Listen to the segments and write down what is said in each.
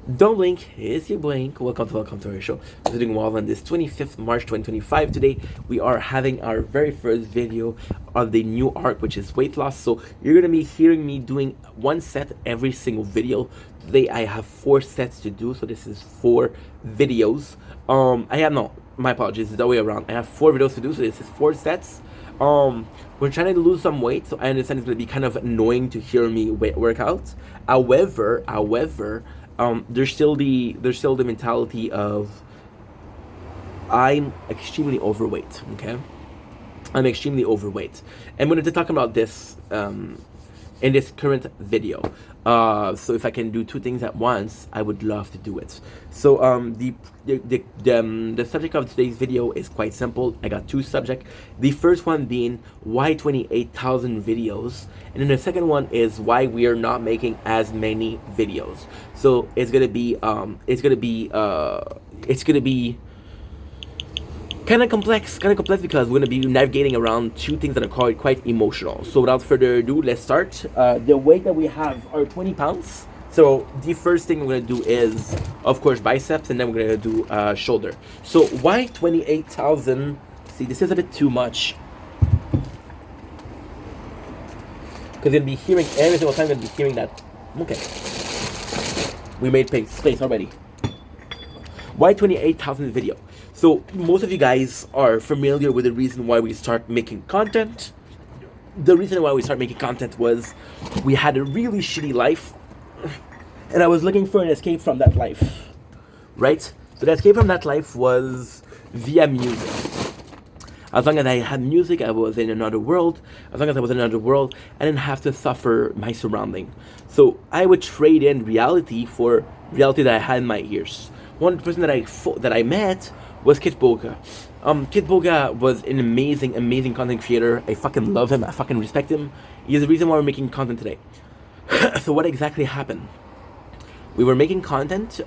Don't blink, it's your blink. Welcome to our show. We're doing well on this 25th March 2025. Today we are having our very first video of the new arc, which is weight loss. So you're gonna be hearing me doing one set every single video. Today I have 4 sets to do, so this is 4 videos. I have no, my apologies, it's the way around. I have 4 videos to do, so this is 4 sets. We're trying to lose some weight, so I understand it's gonna be kind of annoying to hear me work out. However, there's still the mentality of I'm extremely overweight. Okay, I'm extremely overweight. I'm going to talk about this in this current video. So if I can do 2 things at once, I would love to do it. So the subject of today's video is quite simple. I got 2 subjects. The first one being why 28,000 videos, and then the second one is why we are not making as many videos. So it's gonna be kind of complex because we're going to be navigating around 2 things that are quite emotional. So without further ado, let's start. The weight that we have are 20 pounds. So the first thing we're going to do is, of course, biceps, and then we're going to do shoulder. So why 28,000? See, this is a bit too much. Because you're going to be hearing, every single time you're going to be hearing that. Okay. We made space already. Why 28,000 video? So most of you guys are familiar with the reason why we start making content. The reason why we start making content was we had a really shitty life, and I was looking for an escape from that life, right? So the escape from that life was via music. As long as I had music, I was in another world. As long as I was in another world, I didn't have to suffer my surrounding. So I would trade in reality for reality that I had in my ears. One person that I met was Kitboga. Kitboga was an amazing content creator. I fucking love him. I fucking respect him. He's the reason why we're making content today. So what exactly happened? We were making content.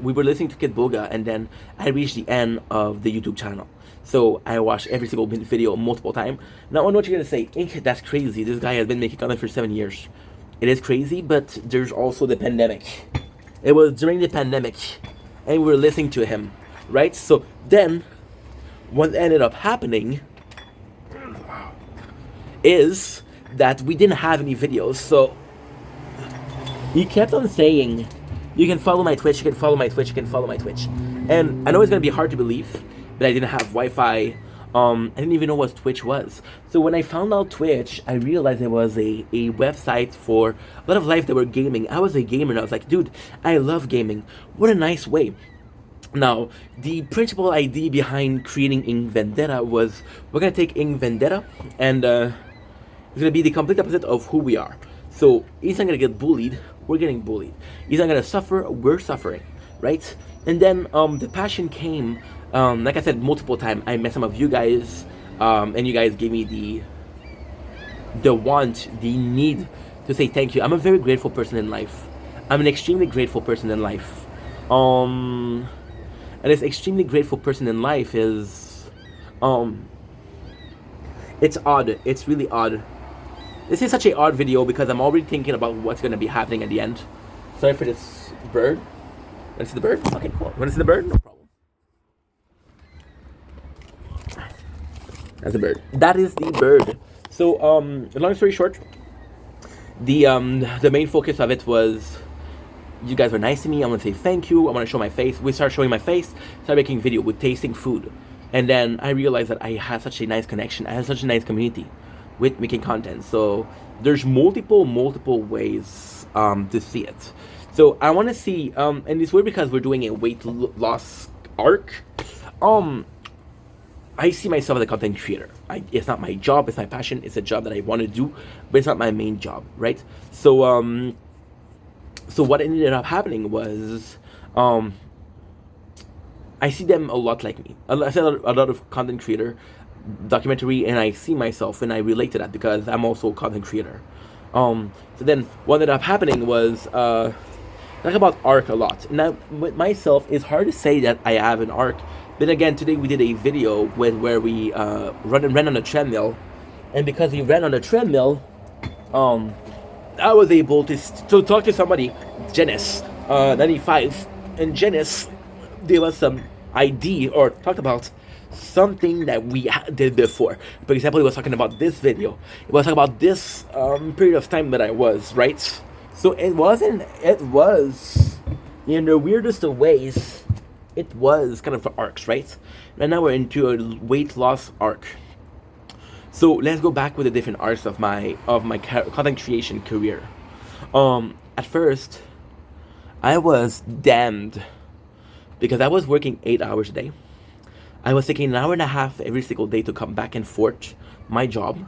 We were listening to Kitboga, and then I reached the end of the YouTube channel. So I watched every single video multiple times. Now I know what you're gonna say. Ink, that's crazy. This guy has been making content for 7 years. It is crazy, but there's also the pandemic. It was during the pandemic, and we were listening to him. Right? So then what ended up happening is that we didn't have any videos. So he kept on saying, you can follow my Twitch, you can follow my Twitch, you can follow my Twitch. And I know it's gonna be hard to believe, but I didn't have Wi-Fi. I didn't even know what Twitch was. So when I found out Twitch, I realized it was a website for a lot of life that were gaming. I was a gamer, and I was like, dude, I love gaming. What a nice way. Now, the principal idea behind creating Ink Vendetta was we're going to take Ink Vendetta, and it's going to be the complete opposite of who we are. So he's not going to get bullied, we're getting bullied. He's not going to suffer, we're suffering, right? And then the passion came, like I said multiple times, I met some of you guys, and you guys gave me the want, the need to say thank you. I'm a very grateful person in life. I'm an extremely grateful person in life. And this extremely grateful person in life is, it's odd. It's really odd. This is such an odd video because I'm already thinking about what's going to be happening at the end. Sorry for this bird. Want to see the bird? Okay, cool. Want to see the bird? No problem. That's the bird. That is the bird. So, long story short, the main focus of it was, you guys were nice to me. I want to say thank you. I want to show my face. We started showing my face. Started making video with tasting food, and then I realized that I had such a nice connection. I had such a nice community with making content. So there's multiple ways to see it. So I want to see, and it's weird because we're doing a weight loss arc. I see myself as a content creator. It's not my job. It's my passion. It's a job that I want to do, but it's not my main job, right? So So what ended up happening was, I see them a lot like me. I see a lot of content creator, documentary, and I see myself and I relate to that because I'm also a content creator. So then what ended up happening was, talk about arc a lot. Now with myself, it's hard to say that I have an arc. Then again, today we did a video where we ran on a treadmill, and because we ran on a treadmill, I was able to talk to somebody, Janice. 95, and Janice gave us some ID or talked about something that we did before. For example, he was talking about this video. He was talking about this period of time that I was, right? So it was, in the weirdest of ways, it was kind of the arcs, right? And now we're into a weight loss arc. So let's go back with the different arcs of my content creation career. At first, I was damned because I was working 8 hours a day. I was taking an hour and a half every single day to come back and forth my job,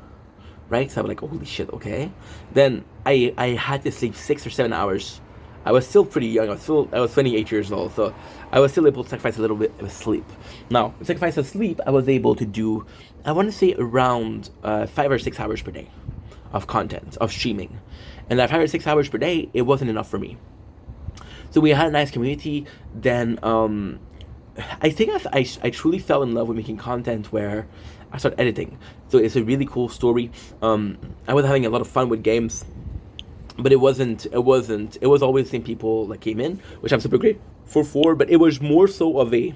right? So I'm like, holy shit, okay. Then I had to sleep 6 or 7 hours. I was still pretty young. I was 28 years old, so I was still able to sacrifice a little bit of sleep. Now, sacrifice of sleep, I was able to do, I want to say around 5 or 6 hours per day of content, of streaming. And that 5 or 6 hours per day, it wasn't enough for me. So we had a nice community. Then I think I truly fell in love with making content where I started editing. So it's a really cool story. I was having a lot of fun with games, but it was always the same people that came in, which I'm super grateful for, but it was more so of a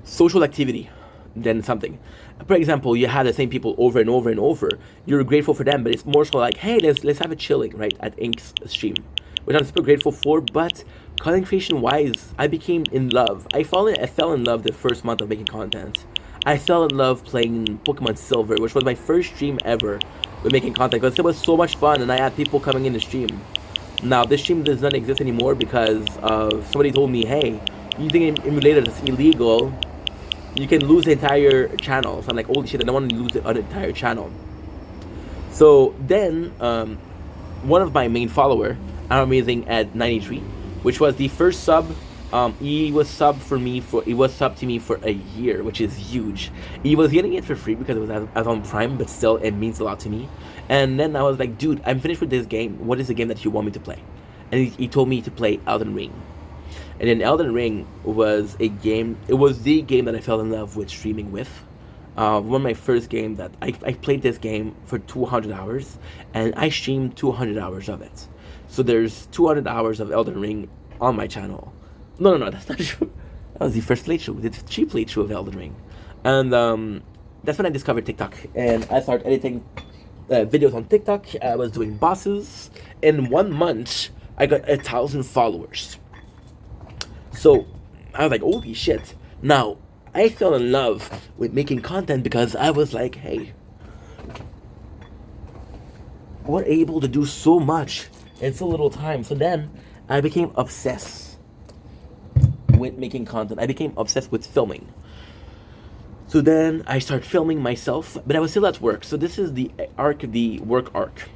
social activity than something. For example, you had the same people over and over and over. You're grateful for them, but it's more so like, hey, let's have a chilling, right, at Ink's stream, which I'm super grateful for. But content creation wise, I became in love. I fell in love the first month of making content. I fell in love playing Pokemon Silver, which was my first stream ever with making content, because it was so much fun and I had people coming in the stream. Now this stream does not exist anymore because somebody told me, hey, using emulators is illegal. You can lose the entire channel. So I'm like, holy shit, I don't want to lose the entire channel. So then one of my main follower, I'm Amazing at 93, which was the first sub. He was subbed to me for a year, which is huge. He was getting it for free because it was as on Prime, but still it means a lot to me. And then I was like, dude, I'm finished with this game. What is the game that you want me to play? And he told me to play Elden Ring. And then Elden Ring was a game. It was the game that I fell in love with streaming with. One of my first games that I played this game for 200 hours, and I streamed 200 hours of it. So there's 200 hours of Elden Ring on my channel. No, that's not true. That was the first playthrough, the cheap playthrough of Elden Ring. And that's when I discovered TikTok. And I started editing videos on TikTok. I was doing bosses. In 1 month, I got 1,000 followers. So I was like, holy shit. Now, I fell in love with making content because I was like, hey, we're able to do so much in so little time. So then I became obsessed with making content. I became obsessed with filming. So then I started filming myself, but I was still at work. So this is the work arc.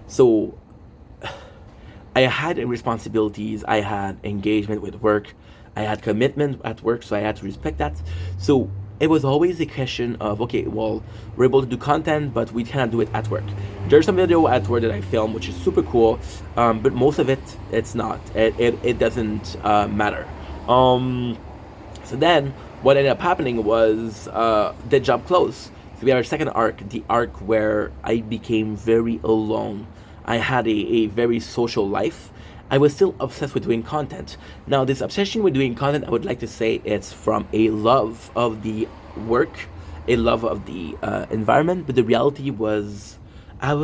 So I had responsibilities, I had engagement with work, I had commitment at work, so I had to respect that. So it was always a question of, okay, well, we're able to do content, but we cannot do it at work. There's some video at work that I film, which is super cool, but most of it, it's not. It doesn't matter. So then, what ended up happening was the job closed. So we have our second arc, the arc where I became very alone. I had a very social life. I was still obsessed with doing content. Now, this obsession with doing content, I would like to say it's from a love of the work, a love of the environment, but the reality was I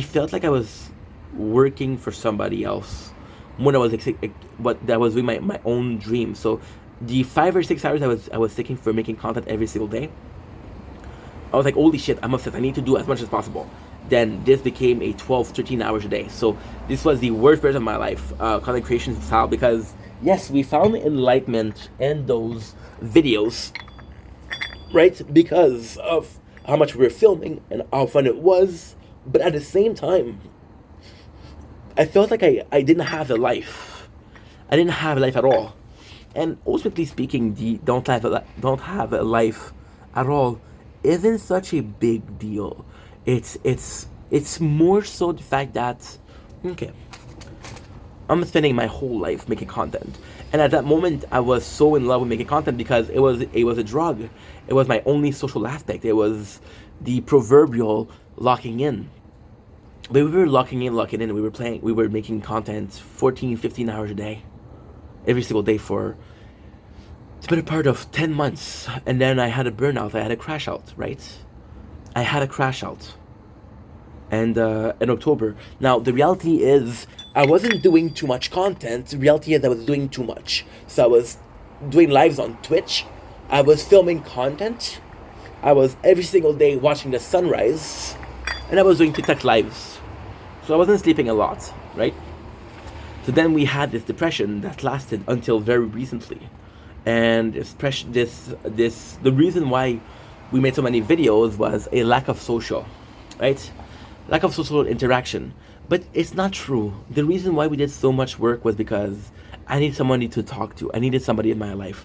felt like I was working for somebody else when I was doing my own dream. So the 5 or 6 hours I was taking for making content every single day, I was like, holy shit, I'm obsessed. I need to do as much as possible. Then this became a 12, 13 hours a day. So this was the worst part of my life, content creation style, because yes, we found enlightenment in those videos, right? Because of how much we were filming and how fun it was. But at the same time, I felt like I didn't have a life. I didn't have a life at all. And ultimately speaking, the don't have a life at all isn't such a big deal. It's more so the fact that, okay, I'm spending my whole life making content, and at that moment I was so in love with making content because it was a drug. It was my only social aspect. It was the proverbial locking in. But we were locking in. We were making content 14, 15 hours a day, every single day for the better part of 10 months. And then I had a burnout. I had a crash out, right? I had a crash out. And in October. Now, the reality is, I wasn't doing too much content. The reality is, I was doing too much. So I was doing lives on Twitch. I was filming content. I was every single day watching the sunrise. And I was doing TikTok lives. So I wasn't sleeping a lot, right? So then we had this depression that lasted until very recently. And the reason why we made so many videos was a lack of social, right? Lack of social interaction. But it's not true. The reason why we did so much work was because I needed somebody to talk to. I needed somebody in my life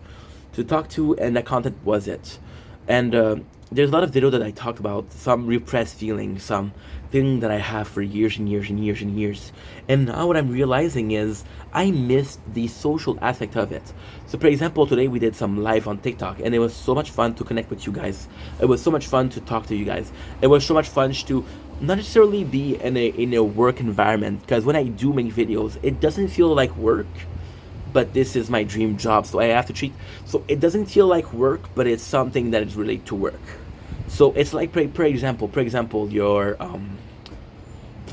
to talk to, and that content was it. And there's a lot of video that I talked about some repressed feelings, some thing that I have for years and years and years and years. And now what I'm realizing is I missed the social aspect of it. So for example, today we did some live on TikTok, and it was so much fun to connect with you guys. It was so much fun to talk to you guys. It was so much fun to not necessarily be in a work environment, because when I do make videos, it doesn't feel like work. But this is my dream job, so I have to treat. So it doesn't feel like work, but it's something that is related to work. So it's like, for example, your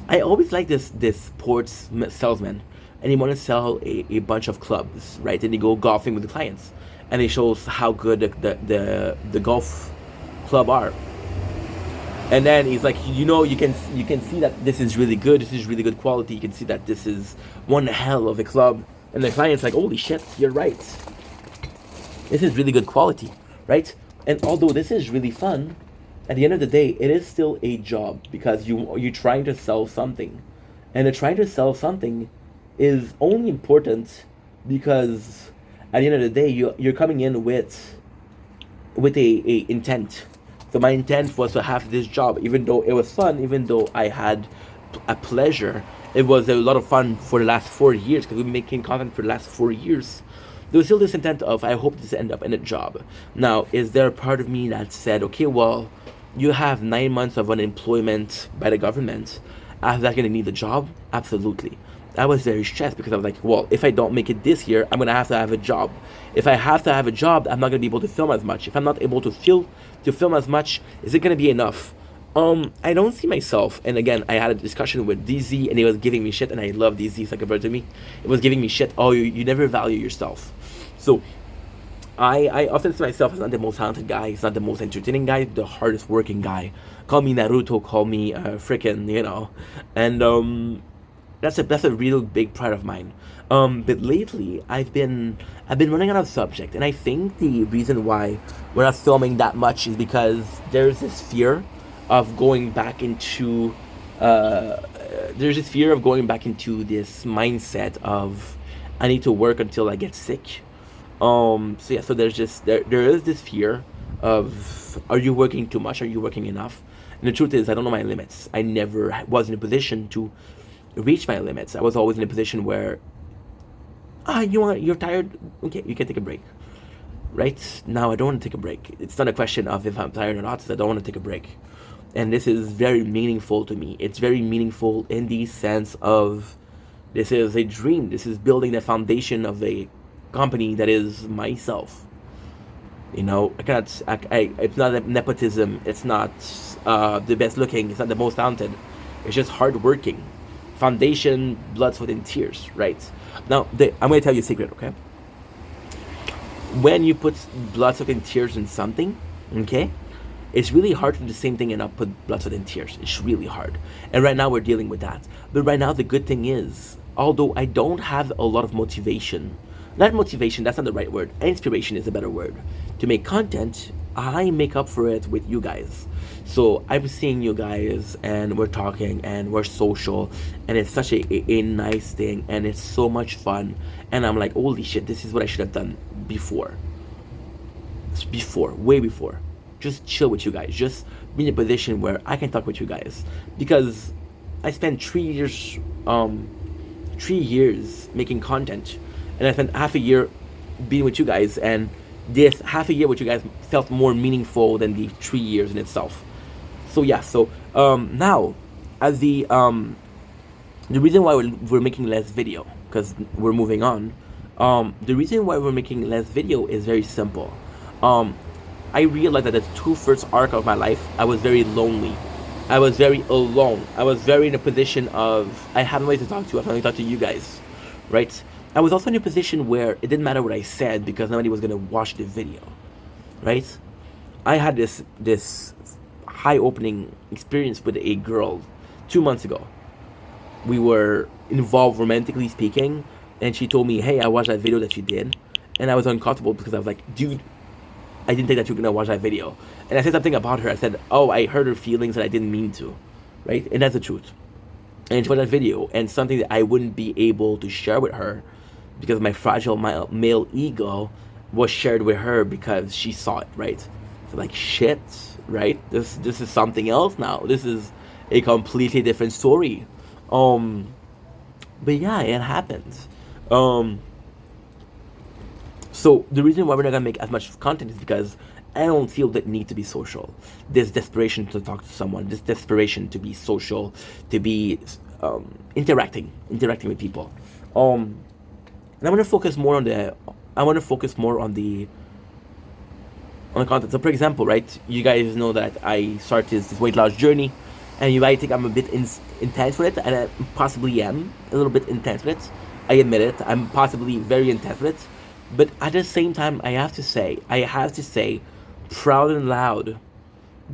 I always like this sports salesman, and he want to sell a bunch of clubs, right? And they go golfing with the clients, and he shows how good the golf club are. And then he's like, you can see that this is really good. This is really good quality. You can see that this is one hell of a club. And the client's like, holy shit, you're right. This is really good quality, right? And although this is really fun, at the end of the day, it is still a job, because you're trying to sell something. And the trying to sell something is only important because at the end of the day, you're coming in with a intent. So my intent was to have this job, even though it was fun, even though I had a pleasure. It was a lot of fun for the last 4 years, because we've been making content for the last 4 years. There was still this intent of, I hope this end up in a job. Now, is there a part of me that said, okay, well, you have 9 months of unemployment by the government. After that, going to need a job? Absolutely. I was very stressed, because I was like, well, if I don't make it this year, I'm going to have a job. If I have to have a job, I'm not going to be able to film as much. If I'm not able to film as much, is it going to be enough? I don't see myself, and again, I had a discussion with DZ, and he was giving me shit, and I love DZ, it's like a brother to me. It was giving me shit, oh, you never value yourself. So, I often see myself as not the most talented guy, it's not the most entertaining guy, the hardest working guy. Call me Naruto, call me frickin', and that's a real big pride of mine. But lately, I've been running out of subject, and I think the reason why we're not filming that much is because there's this fear of going back into this mindset of I need to work until I get sick. So there's just there is this fear of, are you working too much? Are you working enough? And the truth is, I don't know my limits. I never was in a position to reach my limits. I was always in a position where you're tired, okay, you can take a break. Right now, I don't want to take a break. It's not a question of if I'm tired or not. It's I don't want to take a break. And this is very meaningful to me. It's very meaningful in the sense of, this is a dream. This is building the foundation of a company that is myself. It's not nepotism. It's not the best looking. It's not the most talented. It's just hard working. Foundation, blood, sweat, and tears, right? Now, I'm going to tell you a secret, okay? When you put blood, sweat, and tears in something, okay, it's really hard to do the same thing and not put blood, sweat, and tears. It's really hard. And right now we're dealing with that. But right now the good thing is, although I don't have a lot of motivation, not motivation, that's not the right word, inspiration is a better word, to make content, I make up for it with you guys. So I'm seeing you guys, and we're talking, and we're social, and it's such a nice thing, and it's so much fun. And I'm like, holy shit, this is what I should have done before. Way before. Just chill with you guys. Just be in a position where I can talk with you guys. Because I spent 3 years, 3 years making content, and I spent half a year being with you guys, and this half a year with you guys felt more meaningful than the 3 years in itself. So yeah, now as the reason why we're making less video, because we're moving on. The reason why we're making less video is very simple. I realized that the two first arc of my life, I was very lonely. I was very alone. I was very in a position of I had nobody to talk to. I finally talked to you guys, right? I was also in a position where it didn't matter what I said because nobody was gonna watch the video, right? I had this high opening experience with a girl 2 months ago. We were involved romantically speaking, and she told me, "Hey, I watched that video that you did," and I was uncomfortable because I was like, "Dude, I didn't think that you were gonna watch that video." And I said something about her. I said, "Oh, I hurt her feelings and I didn't mean to," right? And that's the truth. And she watched that video, and something that I wouldn't be able to share with her because my fragile male ego was shared with her because she saw it, right? So like shit, right? This is something else now. This is a completely different story. But yeah, it happens. So the reason why we're not gonna make as much content is because I don't feel the need to be social. This desperation to talk to someone, this desperation to be social, to be interacting with people. And I want to focus more on the. I want to focus more on the content. So, for example, right, you guys know that I started this weight loss journey, and you might think I'm a bit intense with it, and I possibly am a little bit intense with it. I admit it. I'm possibly very intense with it, but at the same time, I have to say, proud and loud,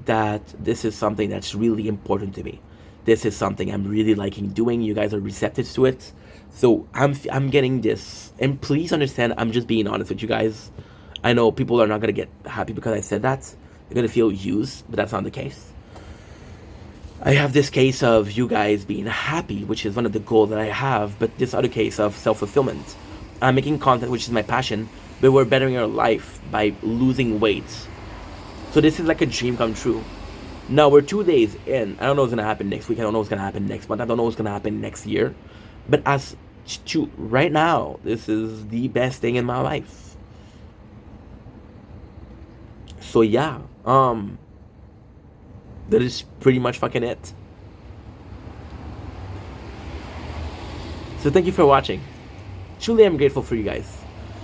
that this is something that's really important to me. This is something I'm really liking doing. You guys are receptive to it, so I'm getting this. And please understand, I'm just being honest with you guys. I know people are not gonna get happy because I said that. They're gonna feel used, but that's not the case. I have this case of you guys being happy, which is one of the goals that I have, but this other case of self-fulfillment. I'm making content, which is my passion, but we're bettering our life by losing weight. So this is like a dream come true. Now we're 2 days in. I don't know what's gonna happen next week. I don't know what's gonna happen next month. I don't know what's gonna happen next year. But as to right now, this is the best thing in my life. So yeah, that is pretty much fucking it. So thank you for watching. Truly, I'm grateful for you guys,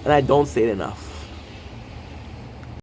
and I don't say it enough.